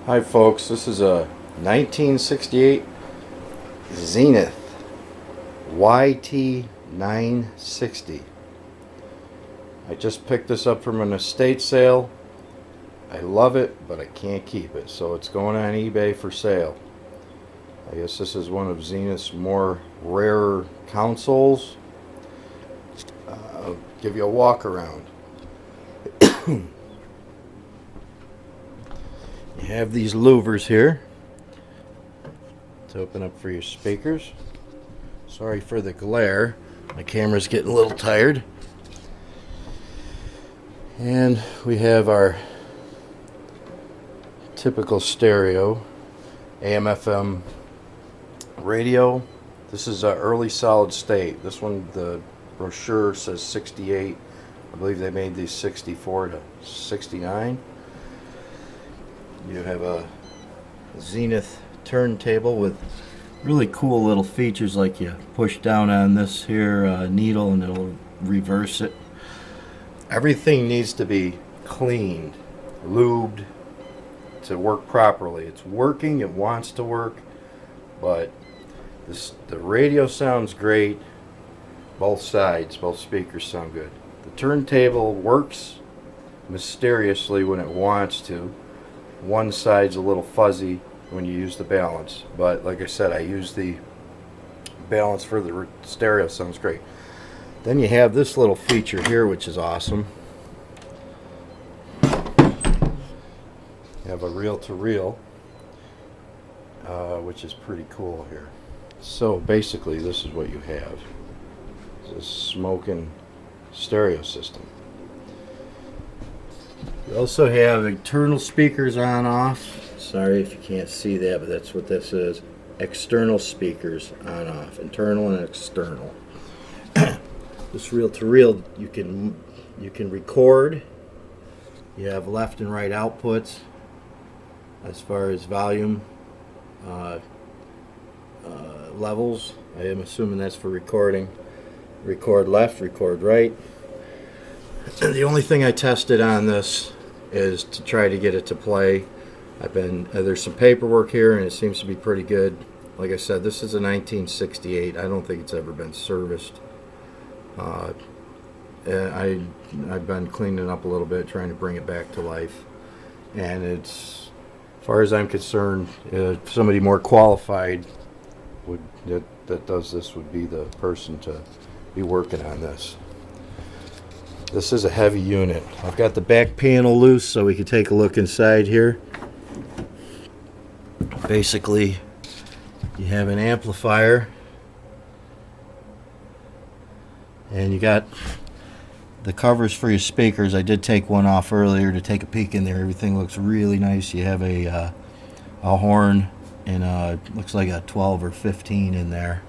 Hi folks, this is a 1968 Zenith yt960. I just picked this up from an estate sale. I love it, but I can't keep it, so it's going on eBay for sale. I guess this is one of Zenith's more rarer consoles. I'll give you a walk around. You have these louvers here to open up for your speakers. Sorry for the glare. My camera's getting a little tired. And we have our typical stereo AM/FM radio. This is early solid state. This one, the brochure says 68. I believe they made these 64 to 69. You have a Zenith turntable with really cool little features, like you push down on this here needle and it'll reverse it. Everything needs to be cleaned, lubed to work properly. It's working, it wants to work, but the radio sounds great. Both sides, both speakers sound good. The turntable works mysteriously when it wants to. One side's a little fuzzy when you use the balance, but like I said, I use the balance for the stereo. Sounds great. Then you have this little feature here, which is awesome. You have a reel-to-reel, which is pretty cool here. So basically, this is what you have. It's a smoking stereo system. You also have internal speakers on off. Sorry if you can't see that, but that's what this is. External speakers on off. Internal and external. This reel-to-reel, you can record. You have left and right outputs as far as volume levels. I am assuming that's for recording. Record left, record right. The only thing I tested on this is to try to get it to play. There's some paperwork here and it seems to be pretty good. Like I said, this is a 1968. I don't think it's ever been serviced. I've been cleaning it up a little bit, trying to bring it back to life. And it's, as far as I'm concerned, somebody more qualified that does this would be the person to be working on this. This is a heavy unit. I've got the back panel loose so we can take a look inside here. Basically, you have an amplifier and you got the covers for your speakers. I did take one off earlier to take a peek in there. Everything looks really nice. You have a horn and looks like a 12 or 15 in there.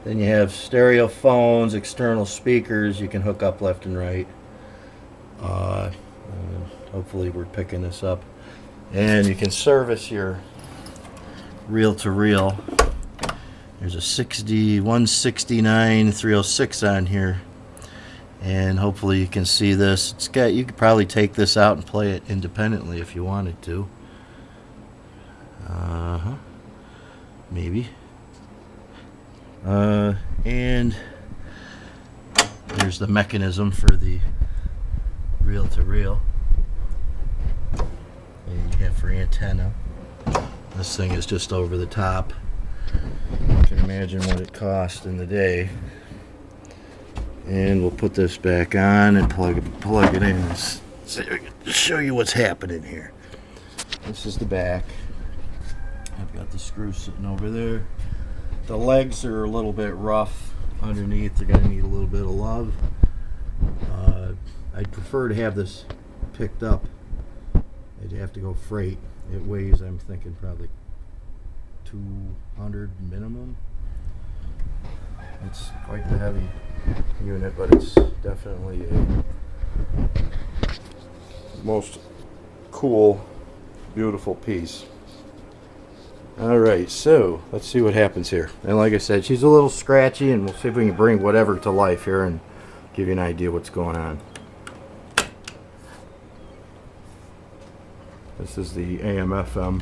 Then you have stereo phones, external speakers you can hook up left and right. Hopefully we're picking this up. And you can service your reel-to-reel. There's a 169 306 on here. And hopefully you can see this. You could probably take this out and play it independently if you wanted to. Maybe. And there's the mechanism for the reel-to-reel. And you have for antenna. This thing is just over the top. You can imagine what it cost in the day. And we'll put this back on and plug it in. So I can show you what's happening here. This is the back. I've got the screw sitting over there. The legs are a little bit rough underneath. They're going to need a little bit of love. I'd prefer to have this picked up. I'd have to go freight. It weighs, I'm thinking, probably 200 minimum. It's quite the heavy unit, but it's definitely a most cool, beautiful piece. Alright, so let's see what happens here. And like I said, she's a little scratchy, and we'll see if we can bring whatever to life here and give you an idea what's going on. This is the AM/FM.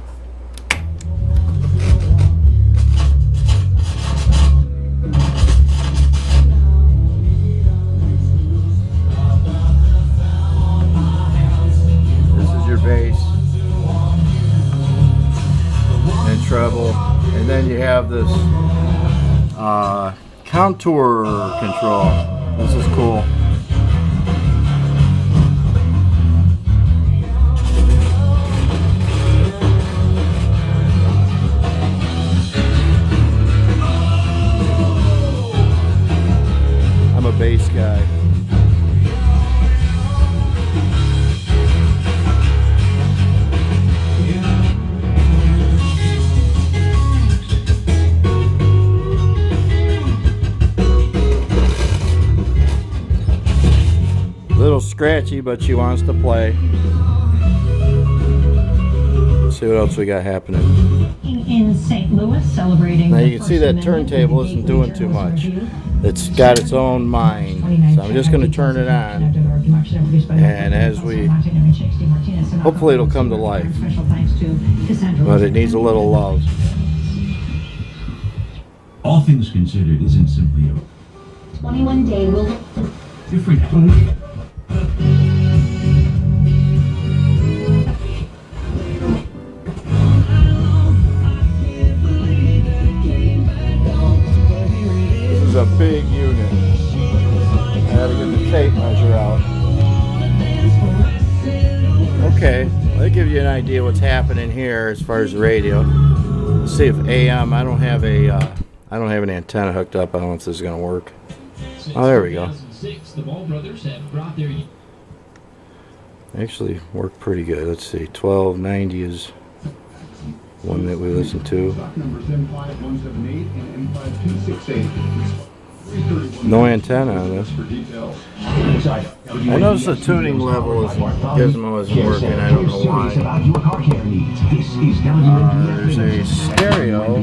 This is your bass and treble, and then you have this contour control. This is cool. I'm a bass guy. Little scratchy, but she wants to play. Let's see what else we got happening. In St. Louis, celebrating. Now you can see that turntable isn't doing too much. It's got its own mind. So I'm just going to turn it on, and as we, hopefully it'll come to life. But it needs a little love. All things considered isn't simply a 21-day will different. This is a big unit. I had to get the tape measure out. Okay, that gives you an idea what's happening here as far as the radio. Let's see if AM. I don't have an antenna hooked up. I don't know if this is going to work. Oh, there we go. Actually worked pretty good. Let's see, 1290 is one that we listen to. No antenna on this. I noticed the tuning level is Gizmo isn't working. I don't know why. There's a stereo.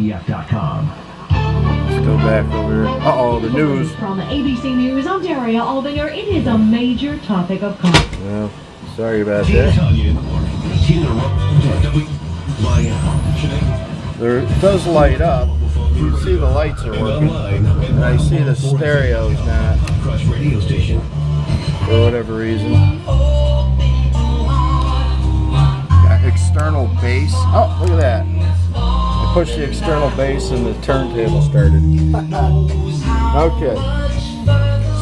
Let's go back over here. Uh-oh, the news. From the ABC News, I'm Daria Albinger. It is a major topic of conversation. Well, sorry about that. It does light up. You can see the lights are working. And I see the stereo's not. For whatever reason. Got external bass. Oh, look at that. I pushed the external bass and the turntable started. Okay.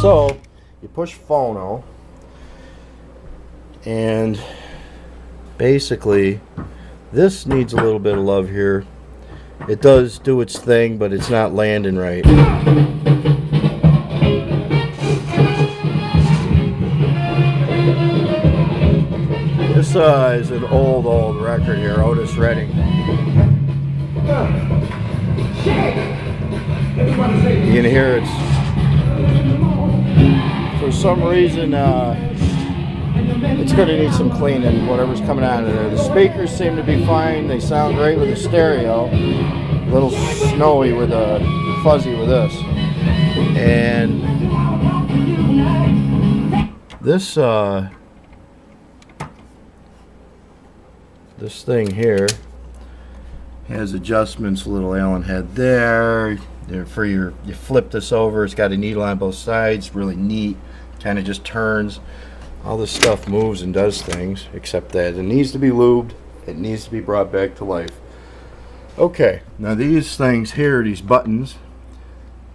So, you push phono. And basically, this needs a little bit of love here. It does do its thing, but it's not landing right. This is an old record here, Otis Redding. You can hear it's, for some reason, it's going to need some cleaning, whatever's coming out of there. The speakers seem to be fine. They sound great with the stereo. A little snowy with a fuzzy with this. And this this thing here has adjustments, a little Allen head there. For you flip this over, it's got a needle on both sides, really neat. Kind of just turns. All this stuff moves and does things, except that it needs to be lubed. It needs to be brought back to life. Okay, now these things here, these buttons,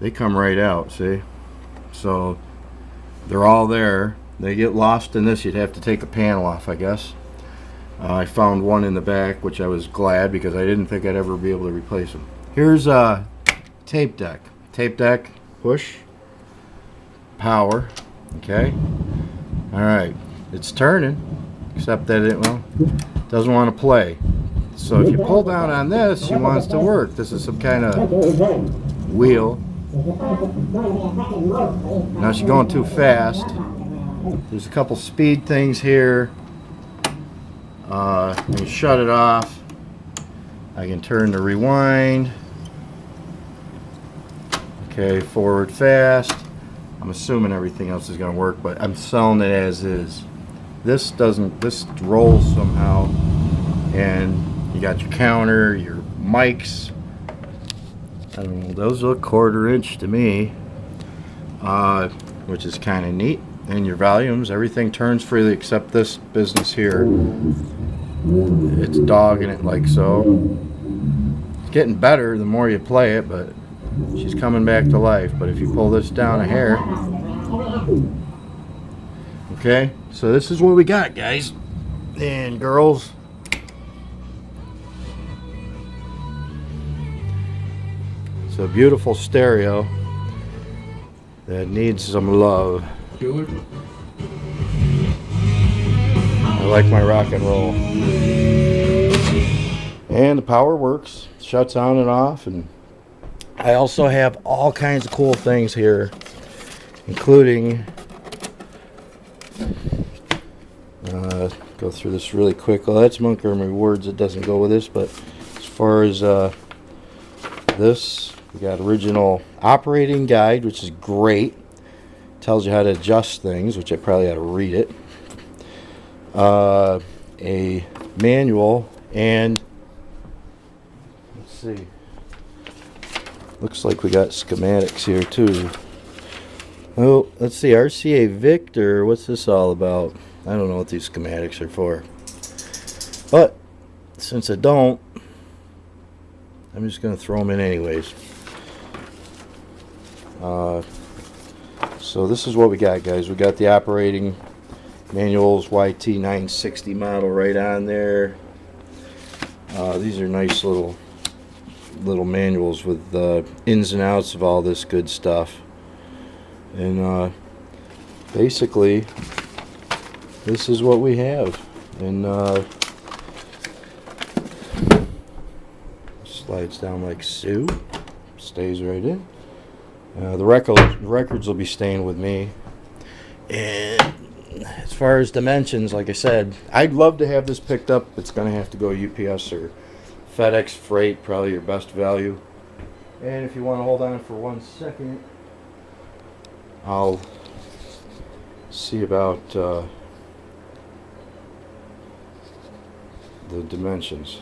they come right out, see? So they're all there. They get lost in this. You'd have to take a panel off, I guess. I found one in the back, which I was glad because I didn't think I'd ever be able to replace them. Here's a tape deck. Tape deck, push, power, okay? Alright, it's turning, except that it, well, doesn't want to play. So if you pull down on this, she wants to work. This is some kind of wheel. Now she's going too fast. There's a couple speed things here. I can shut it off. I can turn the rewind. Okay, forward fast. I'm assuming everything else is going to work, but I'm selling it as is. This doesn't, this rolls somehow. And you got your counter, your mics. I don't know, those look 1/4 inch to me, which is kind of neat. And your volumes, everything turns freely except this business here. It's dogging it like so. It's getting better the more you play it, but she's coming back to life. But if you pull this down a hair, okay, so this is what we got, guys and girls. It's a beautiful stereo that needs some love. I like my rock and roll. And the power works, shuts on and off. And I also have all kinds of cool things here, including go through this really quick. Well, that's Montgomery Words. It doesn't go with this, but as far as this, we got original operating guide, which is great. Tells you how to adjust things, which I probably ought to read it. A manual, and let's see. Looks like we got schematics here too. Oh, let's see. RCA Victor. What's this all about? I don't know what these schematics are for. But since I don't, I'm just going to throw them in anyways. So this is what we got, guys. We got the operating manuals, yt960 model right on there. These are nice little manuals with ins and outs of all this good stuff. And basically, this is what we have. And slides down like so. Stays right in. The records will be staying with me. And as far as dimensions, like I said, I'd love to have this picked up. It's going to have to go UPS or FedEx Freight, probably your best value. And if you want to hold on for 1 second, I'll see about the dimensions.